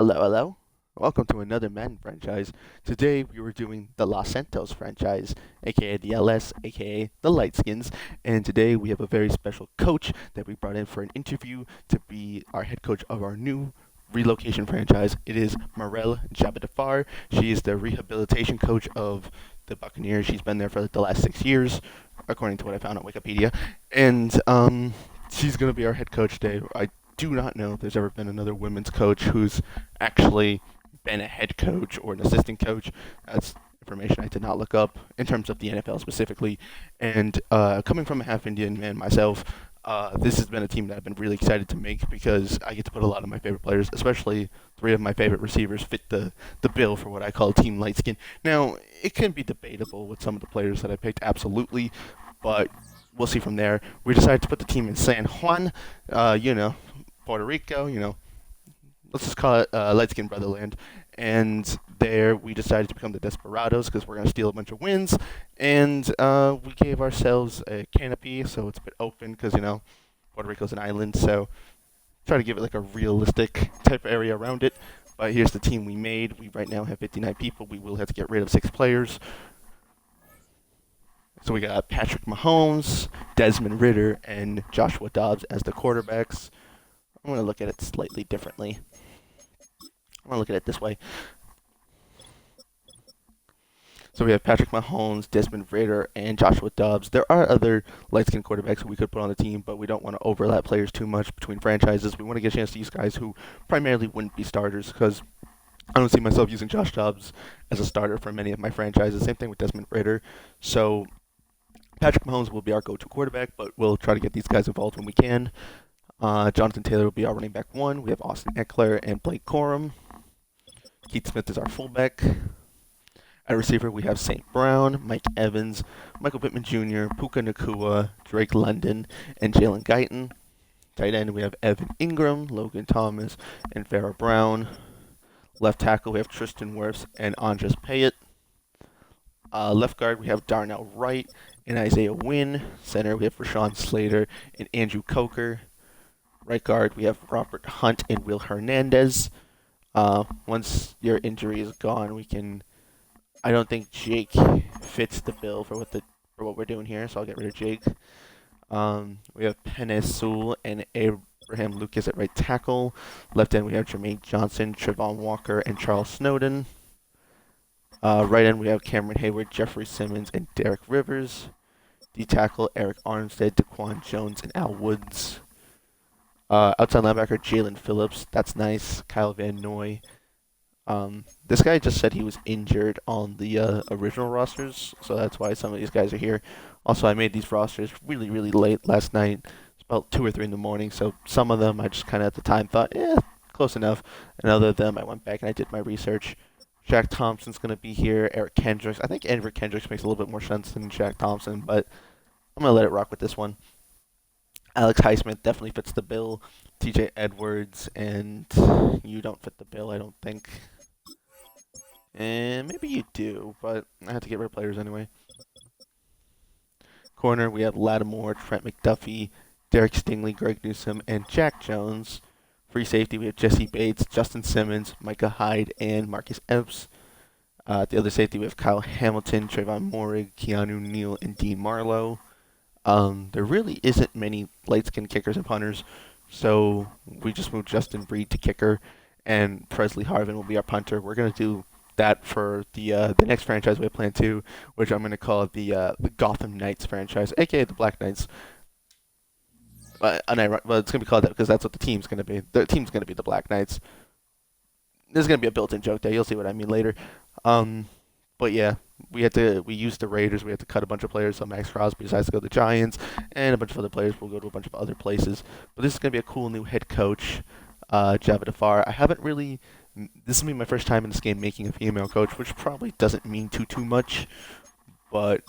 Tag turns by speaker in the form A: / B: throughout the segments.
A: Hello, hello. Welcome to another Madden franchise. Today we were doing the Los Santos franchise, aka the LS, aka the Lightskins, and today we have a very special coach that we brought in for an interview to be our head coach of our new relocation franchise. It is Maral Javadifar. She is the rehabilitation coach of the Buccaneers. She's been there for the last 6 years, according to what I found on Wikipedia, and she's going to be our head coach today. I do not know if there's ever been another women's coach who's actually been a head coach or an assistant coach. That's information I did not look up in terms of the NFL specifically. And coming from a half Indian man myself, this has been a team that I've been really excited to make because I get to put a lot of my favorite players, especially three of my favorite receivers, fit the bill for what I call Team Lightskin. Now, it can be debatable with some of the players that I picked, absolutely, but we'll see from there. We decided to put the team in San Juan, Puerto Rico, let's just call it Light Skin Brotherland. And there we decided to become the Desperados because we're going to steal a bunch of wins. And we gave ourselves a canopy so it's a bit open because, Puerto Rico's an island. So try to give it like a realistic type of area around it. But here's the team we made. We right now have 59 people. We will have to get rid of 6 players. So we got Patrick Mahomes, Desmond Ritter, and Joshua Dobbs as the quarterbacks. I'm going to look at it slightly differently. I'm going to look at it this way. So we have Patrick Mahomes, Desmond Ritter, and Joshua Dobbs. There are other light-skinned quarterbacks who we could put on the team, but we don't want to overlap players too much between franchises. We want to get a chance to use guys who primarily wouldn't be starters because I don't see myself using Josh Dobbs as a starter for many of my franchises. Same thing with Desmond Ritter. So Patrick Mahomes will be our go-to quarterback, but we'll try to get these guys involved when we can. Jonathan Taylor will be our running back 1. We have Austin Eckler and Blake Corum. Keith Smith is our fullback. At receiver, we have St. Brown, Mike Evans, Michael Pittman Jr., Puka Nakua, Drake London, and Jalen Guyton. Tight end, we have Evan Ingram, Logan Thomas, and Farrah Brown. Left tackle, we have Tristan Wirfs and Andres Payet. Left guard, we have Darnell Wright and Isaiah Wynn. Center, we have Rashawn Slater and Andrew Coker. Right guard, we have Robert Hunt and Will Hernandez. Once your injury is gone, we can. I don't think Jake fits the bill for what we're doing here, so I'll get rid of Jake. We have Penei Sewell and Abraham Lucas at right tackle. Left end, we have Jermaine Johnson, Trevon Walker, and Charles Snowden. Right end, we have Cameron Hayward, Jeffrey Simmons, and Derek Rivers. D tackle, Eric Armstead, Daquan Jones, and Al Woods. Outside linebacker, Jalen Phillips. That's nice. Kyle Van Noy. This guy just said he was injured on the original rosters, so that's why some of these guys are here. Also, I made these rosters really, really late last night. It's about 2 or 3 in the morning, so some of them I just kind of at the time thought, close enough. And other of them, I went back and I did my research. Shaq Thompson's going to be here. Eric Kendricks. I think Eric Kendricks makes a little bit more sense than Shaq Thompson, but I'm going to let it rock with this one. Alex Highsmith definitely fits the bill. TJ Edwards, and you don't fit the bill, I don't think. And maybe you do, but I have to get rid of players anyway. Corner, we have Lattimore, Trent McDuffie, Derek Stingley, Greg Newsome, and Jack Jones. Free safety, we have Jesse Bates, Justin Simmons, Micah Hyde, and Marcus Epps. The other safety, we have Kyle Hamilton, Trayvon Morig, Keanu Neal, and Dean Marlowe. There really isn't many light-skinned kickers and punters, so we just moved Justin Breed to kicker, and Presley Harvin will be our punter. We're going to do that for the next franchise we have planned too, which I'm going to call the Gotham Knights franchise, aka the Black Knights. Well, it's going to be called that because that's what the team's going to be. The team's going to be the Black Knights. There's going to be a built-in joke there. You'll see what I mean later. But yeah, we used the Raiders. We had to cut a bunch of players. So Max Crosby decides to go to the Giants, and a bunch of other players will go to a bunch of other places. But this is going to be a cool new head coach, Javadifar. I haven't really. This is going to be my first time in this game making a female coach, which probably doesn't mean too much. But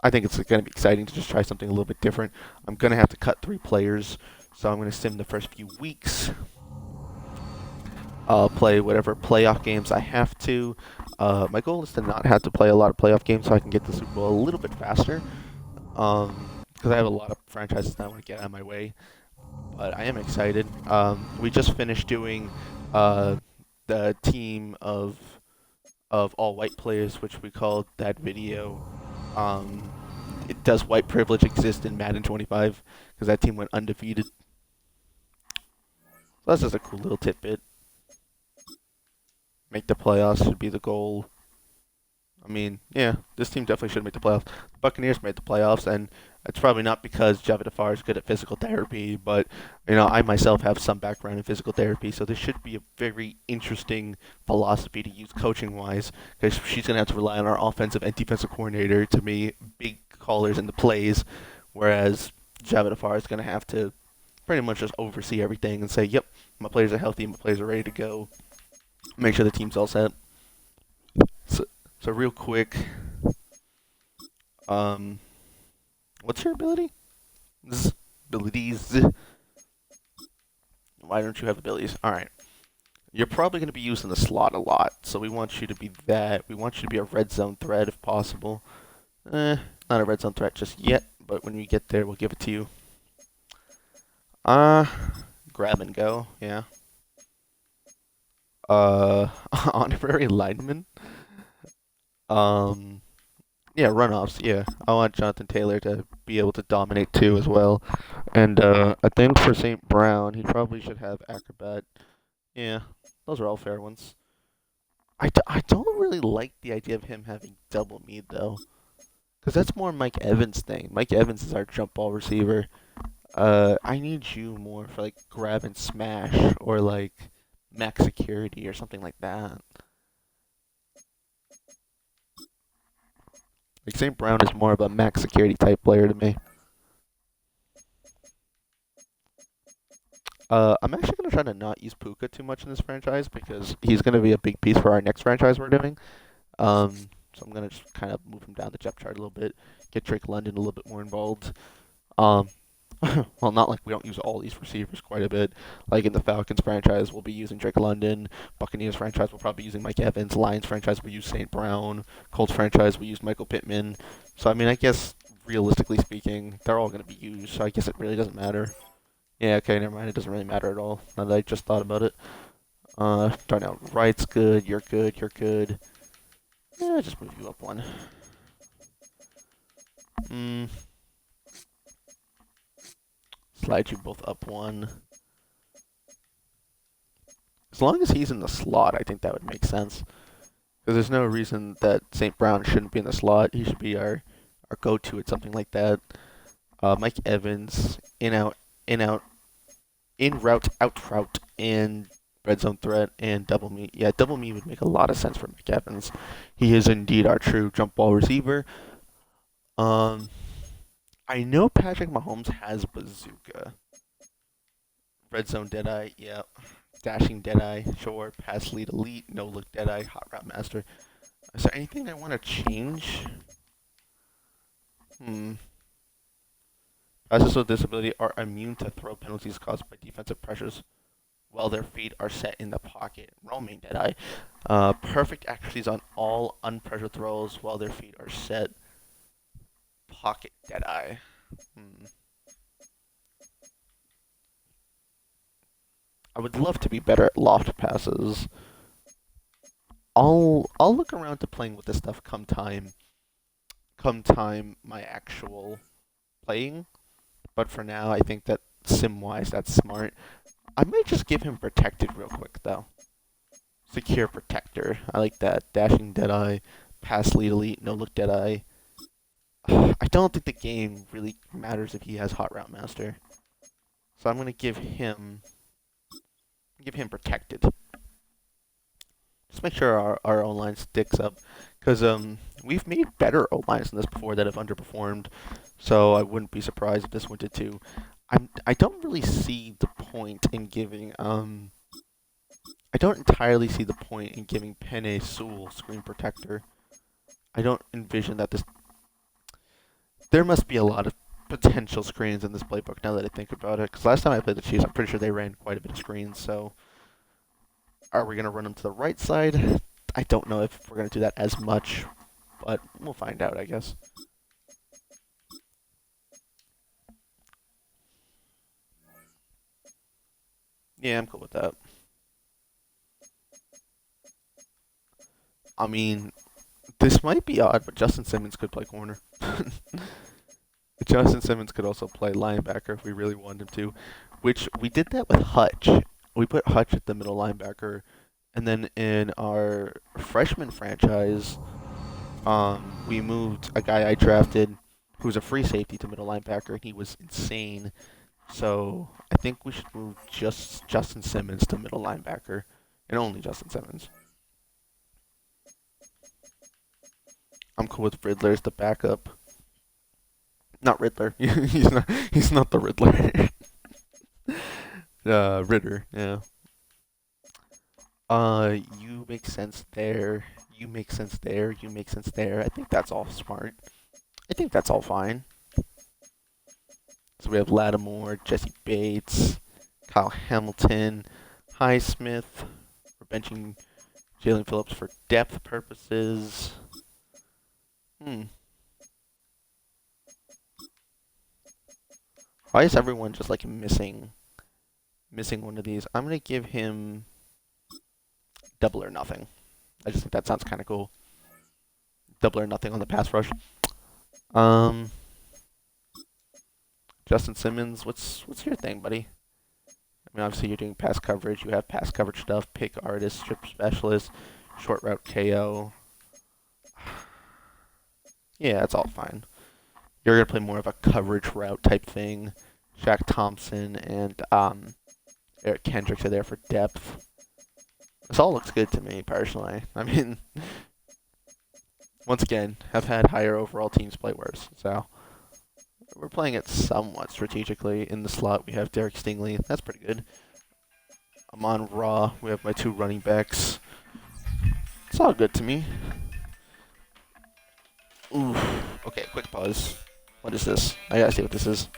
A: I think it's going to be exciting to just try something a little bit different. I'm going to have to cut 3 players, so I'm going to sim the first few weeks. Play whatever playoff games I have to. My goal is to not have to play a lot of playoff games so I can get the Super Bowl a little bit faster. Because I have a lot of franchises that I want to get out of my way. but I am excited. We just finished doing uh, the team of all white players, which we called that video. Um, does white privilege exist in Madden 25? Because that team went undefeated. So that's just a cool little tidbit. Make the playoffs should be the goal. I mean, yeah, this team definitely should make the playoffs. The Buccaneers made the playoffs, and it's probably not because javadifar is good at physical therapy, but I myself have some background in physical therapy, so this should be a very interesting philosophy to use coaching-wise, because she's gonna have to rely on our offensive and defensive coordinator to make big callers in the plays, whereas javadifar is gonna have to pretty much just oversee everything and say, "Yep, my players are healthy, my players are ready to go." Make sure the team's all set. So, so real quick, um, what's your ability? Abilities. Why don't you have abilities? All right. You're probably going to be used in the slot a lot, so we want you to be that. We want you to be a red zone threat if possible. Not a red zone threat just yet, but when we get there, we'll give it to you. Uh, grab and go. Yeah. Honorary lineman. Um, yeah, runoffs. Yeah, I want Jonathan Taylor to be able to dominate too as well. And I think for St. Brown, he probably should have acrobat. Yeah, those are all fair ones. I don't really like the idea of him having double meat though, because that's more Mike Evans' thing. Mike Evans is our jump ball receiver. I need you more for like grab and smash or like max security or something like that. Like St. Brown is more of a max security type player to me. I'm actually gonna try to not use Puka too much in this franchise because he's gonna be a big piece for our next franchise we're doing. Um, so I'm gonna just kind of move him down the depth chart a little bit, get Drake London a little bit more involved. Um, well, not like we don't use all these receivers quite a bit. Like in the Falcons franchise, we'll be using Drake London. Buccaneers franchise, we'll probably be using Mike Evans. Lions franchise, we use St. Brown. Colts franchise, we use Michael Pittman. So I mean, I guess realistically speaking, they're all gonna be used. So I guess it really doesn't matter. Yeah, okay, never mind. It doesn't really matter at all. Now that I just thought about it. Starting out right's good. You're good. You're good. Yeah, just move you up one. Hmm. Slide you both up one. As long as he's in the slot, I think that would make sense. Because there's no reason that St. Brown shouldn't be in the slot. He should be our go-to at something like that. Mike Evans, in out, in route, out route, and red zone threat, and double me. Yeah, double me would make a lot of sense for Mike Evans. He is indeed our true jump ball receiver. Um, I know Patrick Mahomes has bazooka. Red zone deadeye, yeah. Dashing deadeye, sure. Pass lead elite, no look deadeye, hot route master. Is there anything I want to change? Hmm. Passes with disability are immune to throw penalties caused by defensive pressures while their feet are set in the pocket. Roaming deadeye. Perfect accuracies on all unpressured throws while their feet are set. Pocket deadeye. Hmm. I would love to be better at loft passes. I'll look around to playing with this stuff come time my actual playing. But for now, I think that sim wise, that's smart. I might just give him protected real quick though. Secure protector. I like that. Dashing deadeye, pass lead elite, no look deadeye. I don't think the game really matters if he has hot route master. So I'm gonna give him protected. Just make sure our O line sticks up, because we've made better O lines than this before that have underperformed. So I wouldn't be surprised if this went to two. I don't really see the point in giving I don't entirely see the point in giving Penny Sewell screen protector. I don't envision that this. There must be a lot of potential screens in this playbook now that I think about it. Because last time I played the Chiefs, I'm pretty sure they ran quite a bit of screens. So are we gonna run them to the right side? I don't know if we're gonna do that as much, but we'll find out, I guess. Yeah, I'm cool with that. I mean, this might be odd, but Justin Simmons could play corner. Justin Simmons could also play linebacker if we really wanted him to, which we did that with Hutch. We put Hutch at the middle linebacker, and then in our freshman franchise, we moved a guy I drafted who was a free safety to middle linebacker, and he was insane. So I think we should move just Justin Simmons to middle linebacker, and only Justin Simmons. I'm cool with Riddler as the backup. Not Riddler. he's not. He's not the Riddler. Ritter. Yeah. You make sense there. You make sense there. You make sense there. I think that's all smart. I think that's all fine. So we have Lattimore, Jesse Bates, Kyle Hamilton, Highsmith. We're benching Jalen Phillips for depth purposes. Why is everyone just like missing one of these? I'm gonna give him double or nothing. I just think that sounds kind of cool. Double or nothing on the pass rush. Um, Justin Simmons, what's your thing, buddy? I mean, obviously you're doing pass coverage. You have pass coverage stuff, pick artist, strip specialist, short route KO. Yeah, that's all fine. You're gonna play more of a coverage route type thing. Shaq Thompson and Eric Kendricks are there for depth. This all looks good to me personally. I mean, once again, have had higher overall teams play worse. So we're playing it somewhat strategically. In the slot, we have Derek Stingley. That's pretty good. Amon Ra. We have my two running backs. It's all good to me. Ooh. Okay, quick pause. What is this? I gotta see what this is.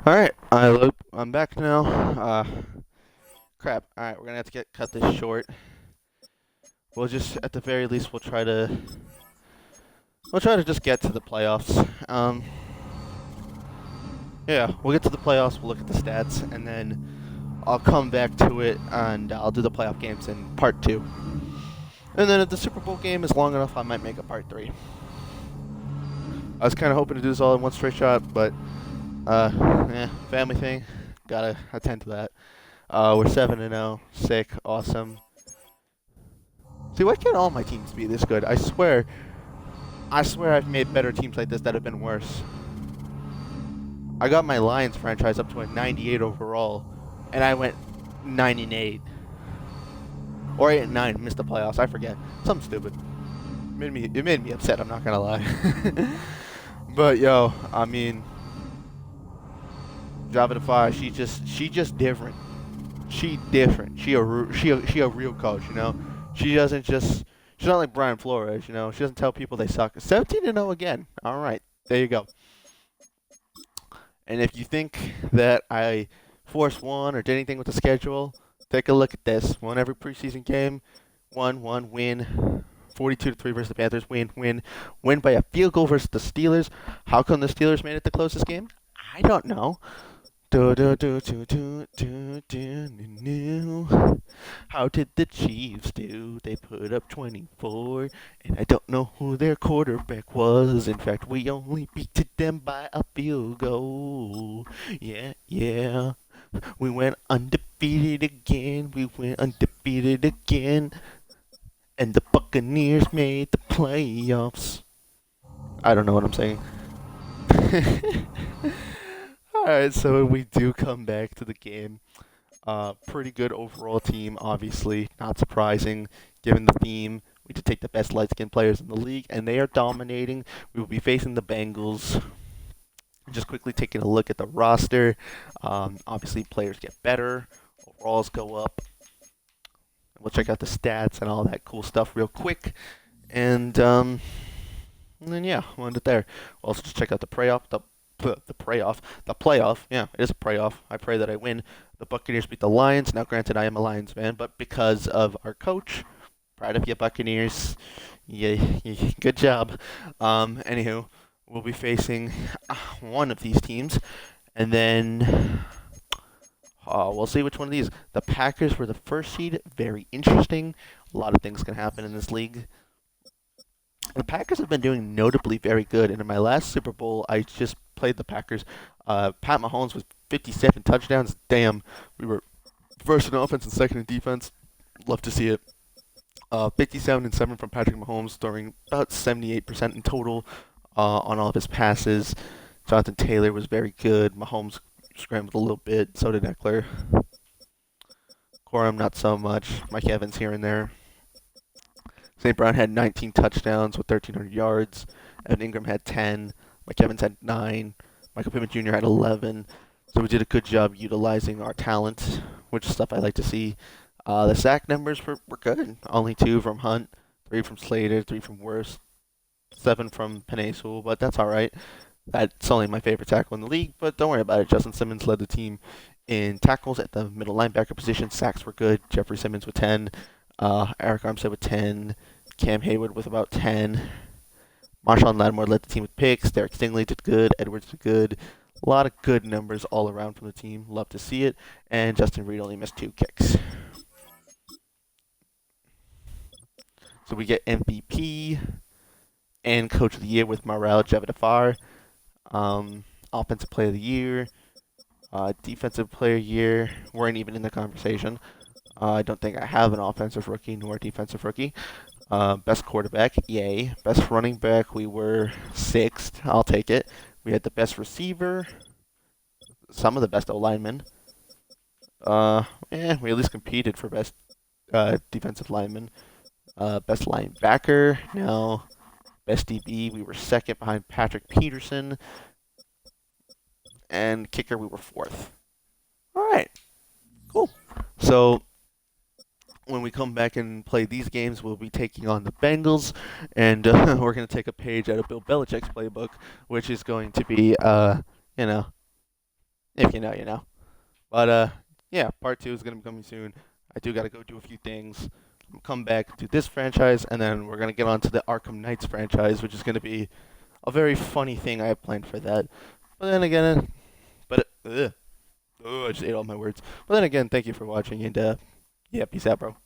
A: All right, I'm back now. Crap. All right, we're gonna have to cut this short. We'll just, at the very least, we'll try to just get to the playoffs. Yeah, we'll get to the playoffs. We'll look at the stats, and then I'll come back to it, and I'll do the playoff games in part 2. And then if the Super Bowl game is long enough, I might make a part 3. I was kind of hoping to do this all in one straight shot, but family thing, gotta attend to that. We're 7-0, sick, awesome. See, why can't all my teams be this good? I swear I've made better teams like this that have been worse. I got my Lions franchise up to a 98 overall, and I went 9 and 8 or 8 and 9, missed the playoffs. I forget, something stupid. It made me upset. I'm not gonna lie. But yo, I mean, javadifar, she just different. She different. She a real coach. You know, she doesn't just. She's not like Brian Flores. You know, she doesn't tell people they suck. 17 and 0 again. All right, there you go. And if you think that I forced one or did anything with the schedule, take a look at this. Won every preseason game. Win. 42-3 versus the Panthers. Win by a field goal versus the Steelers. How come the Steelers made it the closest game? I don't know. Do, do, do, do, do, do, do, do. How did the Chiefs do? They put up 24, and I don't know who their quarterback was. In fact, we only beat them by a field goal. Yeah. We went undefeated again. And the Buccaneers made the playoffs. I don't know what I'm saying. Alright, so we do come back to the game. Pretty good overall team, obviously. Not surprising, given the theme. We did take the best light-skinned players in the league, and they are dominating. We will be facing the Bengals. Just quickly taking a look at the roster. Obviously, players get better. Overalls go up. We'll check out the stats and all that cool stuff real quick. And then, yeah, we'll end it there. We'll also just check out the playoff. The playoff. Yeah, it is a playoff. I pray that I win. The Buccaneers beat the Lions. Now, granted, I am a Lions fan, but because of our coach, proud of you, Buccaneers. Yeah, good job. Anywho, we'll be facing one of these teams, and then we'll see which one of these. The Packers were the first seed. Very interesting. A lot of things can happen in this league. The Packers have been doing notably very good, and in my last Super Bowl, I just played the Packers. Pat Mahomes with 57 touchdowns. Damn, we were first in offense and second in defense. Love to see it. 57 and 7 from Patrick Mahomes, throwing about 78% in total on all of his passes. Jonathan Taylor was very good. Mahomes scrambled a little bit. So did Eckler. Corum, not so much. Mike Evans here and there. St. Brown had 19 touchdowns with 1,300 yards. Evan Ingram had 10. Mike Evans had 9. Michael Pittman Jr. had 11. So we did a good job utilizing our talent, which is stuff I like to see. The sack numbers were good. Only 2 from Hunt, 3 from Slater, 3 from Worst, 7 from Penasul, but that's all right. That's only my favorite tackle in the league, but don't worry about it. Justin Simmons led the team in tackles at the middle linebacker position. Sacks were good. Jeffrey Simmons with 10. Eric Armstead with 10. Cam Hayward with about 10. Marshawn Lattimore led the team with picks. Derek Stingley did good. Edwards did good. A lot of good numbers all around from the team. Love to see it. And Justin Reed only missed 2 kicks. So we get MVP and Coach of the Year with Maral Javadifar. Offensive Player of the Year. Defensive Player of the Year weren't even in the conversation. I don't think I have an offensive rookie nor a defensive rookie. Best quarterback, yay. Best running back, we were 6th. I'll take it. We had the best receiver. Some of the best O-linemen. We at least competed for best defensive lineman. Best linebacker, no. Best DB, we were 2nd behind Patrick Peterson. And kicker, we were 4th. All right, cool. So when we come back and play these games, we'll be taking on the Bengals, and we're going to take a page out of Bill Belichick's playbook, which is going to be, if you know, you know. But, yeah, part 2 is going to be coming soon. I do got to go do a few things. We'll come back to this franchise, and then we're going to get on to the Arkham Knights franchise, which is going to be a very funny thing I have planned for that. But then again, I just ate all my words. But then again, thank you for watching, and, yeah, peace out, bro.